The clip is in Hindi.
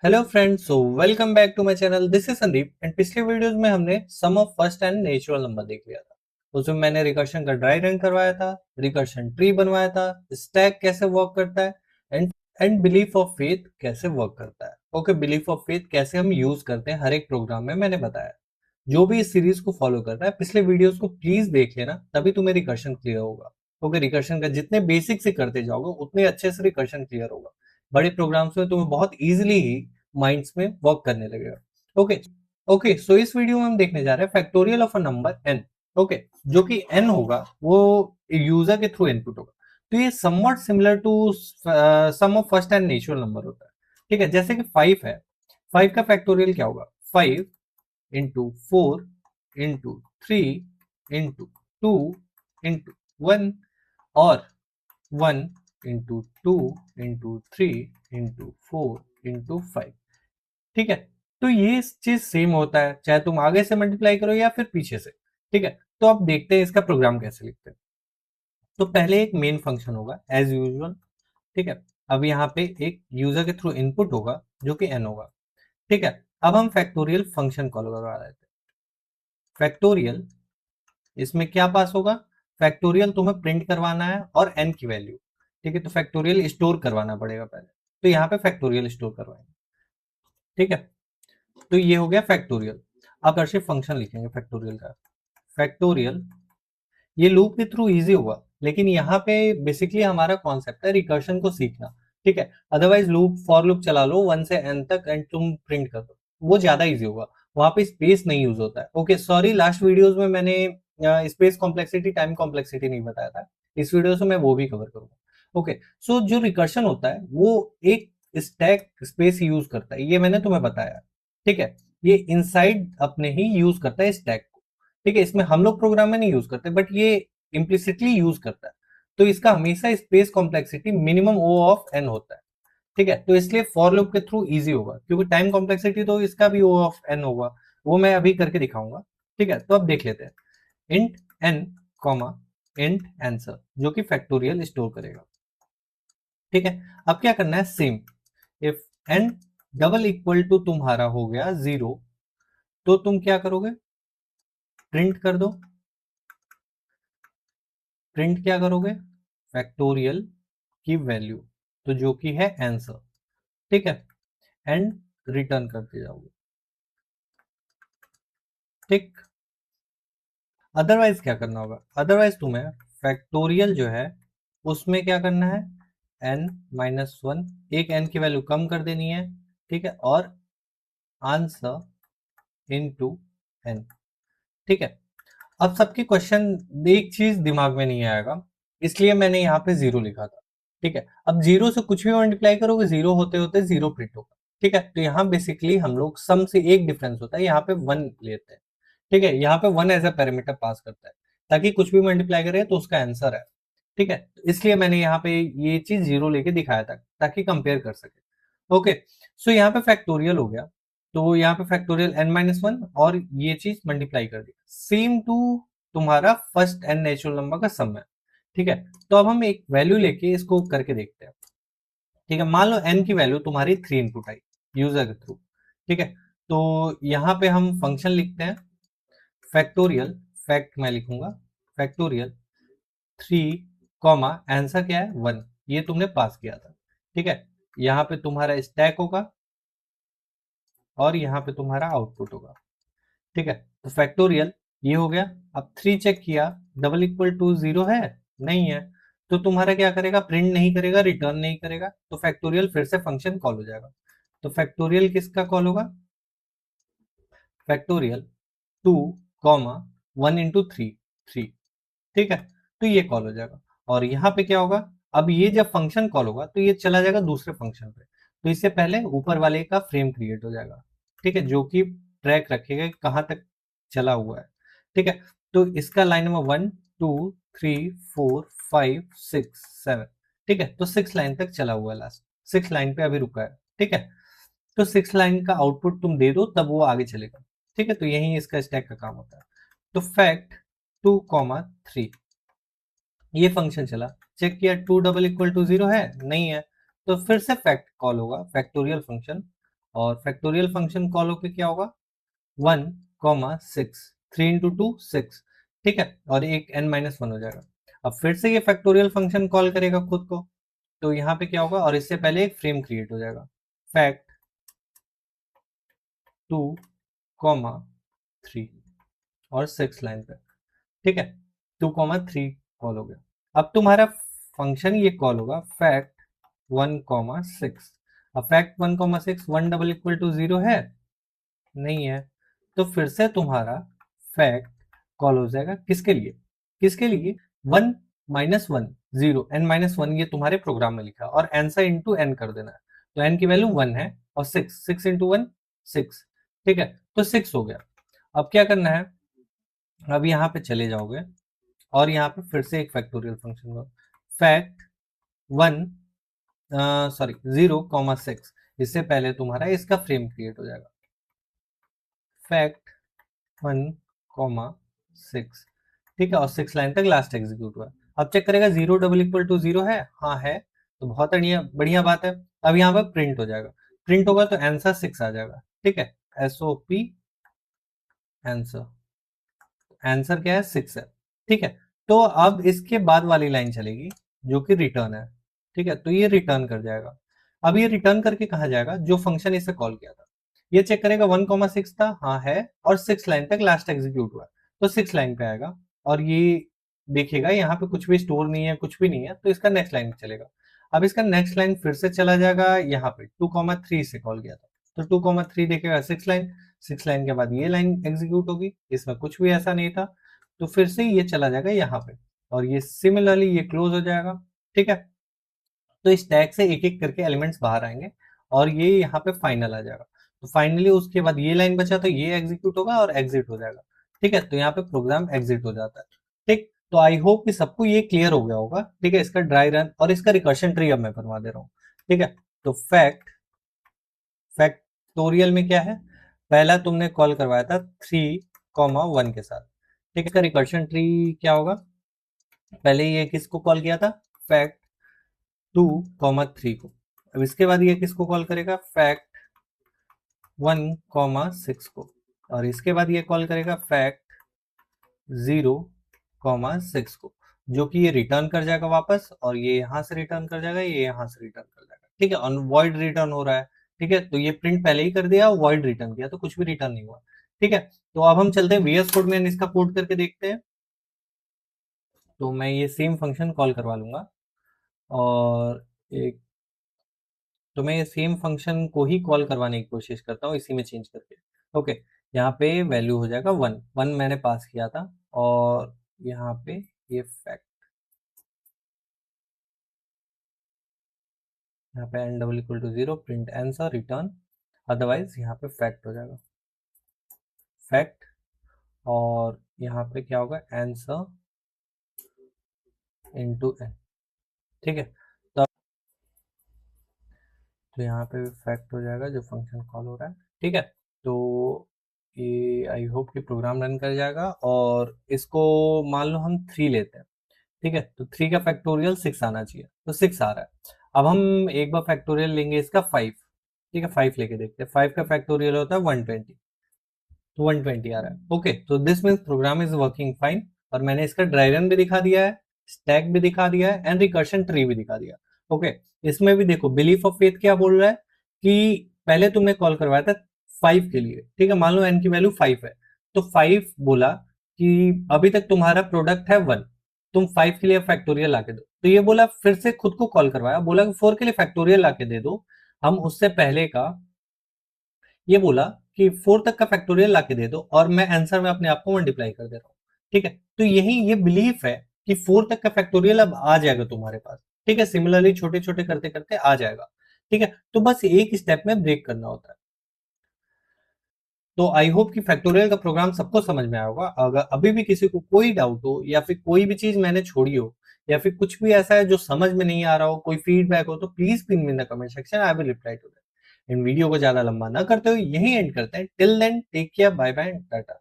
Hello friends, so welcome back to my channel. This is Sandeep and पिछले वीडियोस में हमने sum of first and natural number देख लिया था। उसमें मैंने रिकर्शन का ड्राई रन करवाया था, रिकर्शन ट्री बनवाया था, स्टैक कैसे वर्क करता है एंड बिलीफ ऑफ फेथ कैसे वर्क करता है। ओके, बिलीफ ऑफ फेथ कैसे हम यूज करते हैं हर एक प्रोग्राम में मैंने बताया। जो भी इस सीरीज को फॉलो कर रहा है पिछले वीडियोस को प्लीज देख लेना, तभी तुम्हें रिकर्शन क्लियर होगा। ओके, रिकर्शन का जितने बेसिक से करते जाओगे उतने अच्छे से रिकर्शन क्लियर होगा। बड़े प्रोग्राम्स में तुम्हें बहुत इजीली ही माइंड्स में वर्क करने लगेगा। ओके ओके, सो इस वीडियो में हम देखने जा रहे हैं factorial of a number N. Okay, जो कि एन होगा वो यूजर के थ्रू इनपुट होगा। तो ये somewhat similar to sum of first and natural number होता है। ठीक है, जैसे कि 5 है, 5 का फैक्टोरियल क्या होगा? 5 इंटू 4 इंटू 3 इंटू 2 इंटू 1, और 1 इंटू 2 इंटू 3 इंटू 4 इंटू 5। ठीक है, तो ये चीज सेम होता है चाहे तुम आगे से मल्टीप्लाई करो या फिर पीछे से। ठीक है, तो अब देखते हैं इसका प्रोग्राम कैसे लिखते हैं। तो पहले एक मेन फंक्शन होगा एज यूजुअल। ठीक है, अब यहाँ पे एक यूजर के थ्रू इनपुट होगा जो कि एन होगा। ठीक है, अब हम फैक्टोरियल फंक्शन कॉल करवा रहे थे। फैक्टोरियल, इसमें क्या पास होगा? फैक्टोरियल तुम्हें प्रिंट करवाना है और एन की वैल्यू। ठीक है, तो फैक्टोरियल स्टोर करवाना पड़ेगा पहले। तो यहाँ पे फैक्टोरियल स्टोर करवाएंगे। ठीक है, तो ये हो गया फैक्टोरियल। अब अर्षित फंक्शन लिखेंगे फैक्टोरियल का। फैक्टोरियल, ये लूप के थ्रू इजी होगा, लेकिन यहाँ पे बेसिकली हमारा कॉन्सेप्ट है रिकर्शन को सीखना। ठीक है, अदरवाइज लूप फॉर लूप चला लो 1 से n तक एंड तुम प्रिंट कर दो, वो ज्यादा इजी होगा। वहां पे स्पेस नहीं यूज होता है। ओके सॉरी, लास्ट वीडियोस में मैंने स्पेस कॉम्प्लेक्सिटी टाइम कॉम्प्लेक्सिटी नहीं बताया था। इस वीडियो से मैं वो भी कवर करूंगा। ओके, सो जो रिकर्शन होता है वो एक स्टैक स्पेस यूज करता है, ये मैंने तुम्हें बताया। ठीक है, ये इनसाइड अपने ही यूज करता है स्टैक। ठीक है, इसमें हम लोग प्रोग्राम में नहीं यूज करते बट ये इम्प्लिसिटली यूज करता है। तो इसका हमेशा space complexity minimum O of N होता है। ठीक है, तो इसलिए फॉर लूप के थ्रू इजी होगा, क्योंकि टाइम कॉम्प्लेक्सिटी तो इसका भी ओ ऑफ एन होगा। वो मैं अभी करके दिखाऊंगा। ठीक है, तो अब देख लेते हैं। Int N comma int answer, जो कि फैक्टोरियल स्टोर करेगा। ठीक है, अब क्या करना है? Same, if N double equal to तुम्हारा हो गया 0, तो तुम क्या करोगे? प्रिंट कर दो। प्रिंट क्या करोगे? फैक्टोरियल की वैल्यू, तो जो कि है आंसर। ठीक है, एंड रिटर्न करते जाओगे। ठीक, अदरवाइज क्या करना होगा? अदरवाइज तुम्हें फैक्टोरियल जो है उसमें क्या करना है? n-1, एक n की वैल्यू कम कर देनी है। ठीक है, और आंसर इनटू n। ठीक है, अब सबके क्वेश्चन एक चीज दिमाग में नहीं आएगा, इसलिए मैंने यहाँ पे 0 लिखा था। ठीक है, अब 0 से कुछ भी मल्टीप्लाई करोगे 0 होते होते 0 प्रिंट होगा। ठीक है, तो यहाँ बेसिकली हम लोग सम से एक डिफरेंस होता है, यहाँ पे 1 लेते हैं। ठीक है, यहाँ पे 1 एज अ पैरामीटर पास करता है, ताकि कुछ भी मल्टीप्लाई करे तो उसका आंसर है। ठीक है, तो इसलिए मैंने यहाँ पे ये चीज 0 लेके दिखाया था ताकि कंपेयर कर सके। ओके, सो यहाँ पे फैक्टोरियल हो गया, तो यहाँ पे फैक्टोरियल n-1 और ये चीज मल्टीप्लाई कर दी सेम टू तुम्हारा फर्स्ट एन नेचुरल नंबर का सम है। ठीक है, तो अब हम एक वैल्यू लेके इसको करके देखते हैं। ठीक है, मान लो n की वैल्यू तुम्हारी 3 इनपुट आई यूजर के थ्रू। ठीक है, तो यहाँ पे हम फंक्शन लिखते हैं फैक्टोरियल। फैक्ट मैं लिखूंगा फैक्टोरियल 3 कॉमा आंसर क्या है 1, ये तुमने पास किया था। ठीक है, यहाँ पे तुम्हारा स्टैक होगा और यहाँ पे तुम्हारा आउटपुट होगा। ठीक है, तो फैक्टोरियल ये हो गया। अब 3 चेक किया, डबल इक्वल टू 0 है? नहीं है, तो तुम्हारा क्या करेगा? प्रिंट नहीं करेगा, रिटर्न नहीं करेगा, तो फैक्टोरियल फिर से फंक्शन कॉल हो जाएगा। तो फैक्टोरियल किसका कॉल होगा? Factorial 2 comma 1 into 3, 3। ठीक है, तो ये कॉल हो जाएगा। और यहाँ पे क्या होगा? अब ये जब फंक्शन कॉल होगा तो ये चला जाएगा दूसरे फंक्शन पे, तो इससे पहले ऊपर वाले का फ्रेम क्रिएट हो जाएगा। ठीक है, जो कि ट्रैक रखेगा कि कहाँ तक चला हुआ है। ठीक है, तो इसका लाइन नंबर 1 2 3 4 5 6 7। ठीक है, तो 6 लाइन तक चला हुआ है, लास्ट 6 लाइन पे अभी रुका है। ठीक है, तो 6 लाइन का आउटपुट तुम दे दो तब वो आगे चलेगा। ठीक है, तो यही इसका स्टैक का काम होता है। तो फैक्ट 2 कॉमा 3, ये फंक्शन चला, चेक किया 2 डबल इक्वल टू 0 है? नहीं है, तो फिर से फैक्ट कॉल होगा फैक्टोरियल फंक्शन, और फैक्टोरियल फंक्शन कॉल होके क्या होगा 1,6, 3 इंटू 2 6, ठीक है, और एक n-1 हो जाएगा। अब फिर से ये फैक्टोरियल फंक्शन कॉल करेगा खुद को, तो यहाँ पे क्या होगा, और इससे पहले एक फ्रेम क्रिएट हो जाएगा, फैक्ट 2,3 और 6 लाइन पे, ठीक है, 2,3 कॉल हो गया। अब तुम्हारा फंक्शन ये कॉल होगा फैक्ट 1,6। अब फैक्ट 1,6 1 डबल इक्वल टू 0 है, नहीं है, तो फिर से तुम्हारा फैक्ट कॉल हो जाएगा किसके लिए, किसके लिए 1-1 0 n-1 ये तुम्हारे प्रोग्राम में लिखा और n से इंटू n कर देना है, तो n की वैल्यू 1 है और 6 इंटू 1 6, ठीक है, तो 6 हो गया। अब क्या करना है, अब यहाँ पे चले जाओगे और यहाँ पे फिर से एक फैक्टोरियल फंक्शन होगा, फैक्ट 1 सॉरी 0,6, इससे पहले तुम्हारा इसका फ्रेम क्रिएट हो जाएगा, फैक्ट 1,6, ठीक है, और 6 लाइन तक लास्ट एग्जीक्यूट हुआ। अब चेक करेगा 0 डबल इक्वल टू 0 है, हाँ है, तो बहुत बढ़िया बढ़िया बात है। अब यहाँ पर प्रिंट हो जाएगा, प्रिंट होगा तो आंसर 6 आ जाएगा, ठीक है, SOP आंसर, आंसर क्या है 6 है, ठीक है। तो अब इसके बाद वाली लाइन चलेगी जो कि रिटर्न है, ठीक है, तो ये रिटर्न कर जाएगा। अब ये रिटर्न करके कहा जाएगा जो फंक्शन इसे कॉल किया था, ये चेक करेगा 1,6 था, हाँ है, और 6 लाइन तक लास्ट एग्जीक्यूट हुआ, तो 6 लाइन पे आएगा और ये देखिएगा यहाँ पे कुछ भी स्टोर नहीं है, कुछ भी नहीं है, तो इसका नेक्स्ट लाइन चलेगा। अब इसका नेक्स्ट लाइन फिर से चला जाएगा, यहाँ पे 2,3 से कॉल किया था, तो 2,3 देखेगा 6 लाइन, 6 लाइन के बाद ये लाइन एग्जीक्यूट होगी, इसमें कुछ भी ऐसा नहीं था, तो फिर से ये चला जाएगा यहाँ पे और ये सिमिलरली ये क्लोज हो जाएगा, ठीक है। तो इस टैग से एक एक करके एलिमेंट्स बाहर आएंगे और ये यहाँ पे फाइनल आ जाएगा, तो फाइनली उसके बाद ये लाइन बचा तो ये एग्जीक्यूट होगा और एग्जिट हो जाएगा, ठीक है, तो यहाँ पे प्रोग्राम एग्जिट हो जाता है, ठीक। तो आई होप कि सबको ये क्लियर हो गया होगा, ठीक है, इसका ड्राई रन और इसका रिकर्शन ट्री अब मैं बनवा दे रहा हूँ, ठीक है। तो फैक्टोरियल में क्या है, पहला तुमने कॉल करवाया था 3,1 के साथ, ठीक है, इसका रिकर्शन ट्री क्या होगा, पहले ये किसको कॉल किया था, फैक्ट 2,3 को, अब इसके बाद ये किसको कॉल करेगा, फैक्ट 1,6 को, और इसके बाद ये कॉल करेगा फैक्ट 0,6 को, जो कि ये रिटर्न कर जाएगा वापस, और ये यहां से रिटर्न कर जाएगा, ये यहां से रिटर्न कर जाएगा, ठीक है, और वॉइड रिटर्न हो रहा है, ठीक है, तो ये प्रिंट पहले ही कर दिया, वॉइड रिटर्न किया, तो कुछ भी रिटर्न नहीं हुआ, ठीक है। तो अब हम चलते हैं VS कोड में इसका कोड करके देखते हैं। तो मैं ये सेम फंक्शन कॉल करवा लूंगा और एक, तो मैं ये सेम फंक्शन को ही कॉल करवाने की कोशिश करता हूँ इसी में चेंज करके, ओके। यहाँ पे वैल्यू हो जाएगा 1 1 मैंने पास किया था, और यहाँ पे ये फैक्ट, यहाँ पे n double equal to 0 print answer return, otherwise यहाँ पे फैक्ट हो जाएगा, फैक्ट, और यहाँ पे क्या होगा आंसर इनटू n, ठीक है। तो यहाँ पे फैक्ट हो जाएगा जो फंक्शन कॉल हो रहा है, ठीक है। तो ये आई होप कि प्रोग्राम रन कर जाएगा, और इसको मान लो हम 3 लेते हैं, ठीक है, तो 3 का फैक्टोरियल 6 आना चाहिए, तो 6 आ रहा है। अब हम एक बार फैक्टोरियल लेंगे इसका 5, ठीक है, 5 लेके देखते हैं, 5 का फैक्टोरियल होता है 120, तो 120 आ रहा है, ओके, तो this means program is working fine, और मैंने इसका ड्राई रन भी दिखा दिया है, स्टैक भी दिखा दिया है, एंड रिकर्शन ट्री भी दिखा दिया, ओके। इसमें भी देखो बिलीफ ऑफ फेथ क्या बोल रहा है कि पहले तुमने कॉल करवाया था 5 के लिए, ठीक है, मान लो n की वैल्यू 5 है, तो 5 बोला कि अभी तक तुम्हारा प्रोडक्ट है 1, तुम 5 के लिए फैक्टोरियल लाके दो, तो ये बोला फिर से खुद को कॉल करवाया, बोला कि 4 के लिए फैक्टोरियल लाके दे दो, हम उससे पहले का ये बोला कि 4 तक का फैक्टोरियल लाके दे दो और मैं आंसर में अपने आप को मल्टीप्लाई कर दे रहा हूँ, ठीक है। तो यही ये बिलीफ है कि 4 तक का फैक्टोरियल अब आ जाएगा तुम्हारे पास, ठीक है, सिमिलरली छोटे छोटे करते करते आ जाएगा, ठीक है, तो बस एक स्टेप में ब्रेक करना होता है। तो आई होप कि फैक्टोरियल का प्रोग्राम सबको समझ में आया होगा, अगर अभी भी किसी को कोई डाउट हो या फिर कोई भी चीज मैंने छोड़ी हो या फिर कुछ भी ऐसा है जो समझ में नहीं आ रहा हो, कोई फीडबैक हो, तो please pin me in the comment section, I will reply to that. इन वीडियो को ज्यादा लंबा ना करते हुए यही एंड करते हैं, till then take care, bye bye, Tata.